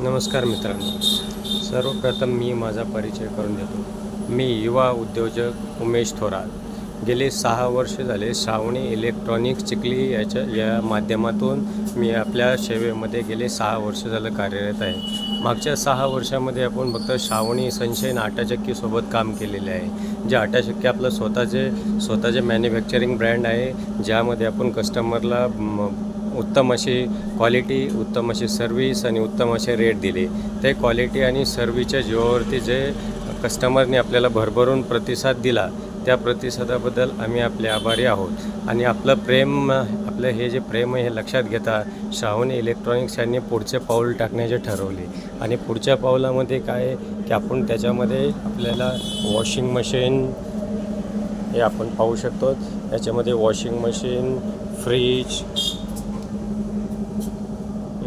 नमस्कार मित्रांनो, सर्वप्रथम मी माझा परिचय करून देतो। मी युवा उद्योजक उमेश थोरात। गेले 6 वर्ष झाले श्रावणी इलेक्ट्रॉनिक्स चिखली या माध्यमातून मी आपल्या सेवेमध्ये गेले 6 वर्ष झालं कार्यरत आहे। मागच्या 6 वर्षामध्ये आपण फक्त श्रावणी सनशाईन आटा चक्कीसोबत काम केलेले आहे। जे आटा चक्की आपलं स्वतःचे मॅन्युफॅक्चरिंग ब्रँड आहे, ज्यामध्ये आपण कस्टमरला उत्तम अशी क्वालिटी, उत्तम अशी सर्व्हिस आणि उत्तम असे रेट दिले। ते क्वालिटी आणि सर्व्हिसच्या जीवावरती जे कस्टमरने आपल्याला भरभरून प्रतिसाद दिला, त्या प्रतिसादाबद्दल आम्ही आपले आभारी आहोत। आणि आपलं हे जे प्रेम आहे हे लक्षात घेता श्रावणी इलेक्ट्रॉनिक्स यांनी पुढचे पाऊल टाकण्याचे ठरवले। आणि पुढच्या पाऊलामध्ये काय आहे की आपण त्याच्यामध्ये आपल्याला वॉशिंग मशीन हे आपण पाहू शकतो। याच्यामध्ये washing machine, fridge,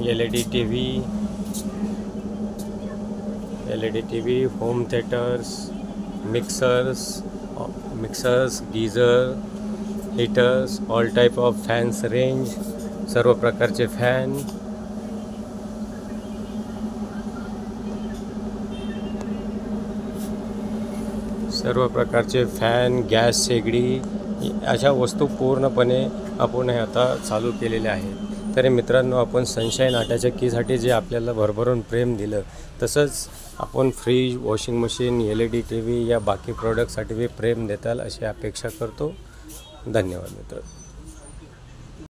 LED TV, home theatres, mixers, geyser, heaters, all type of fans range, सर्व प्रकारचे फॅन, गॅस शेगडी, अशा वस्तू पूर्णपणे आपण हे आता चालू केलेले आहेत। तरी मित्रांनो, आपण सनशाईन आटा चक्कीसाठी जे आपल्याला भरभरून प्रेम दिलं, तसंच आपण fridge, washing machine, LED TV या बाकी प्रोडक्टसाठी प्रेम देताल अशी अपेक्षा करतो। धन्यवाद मित्र।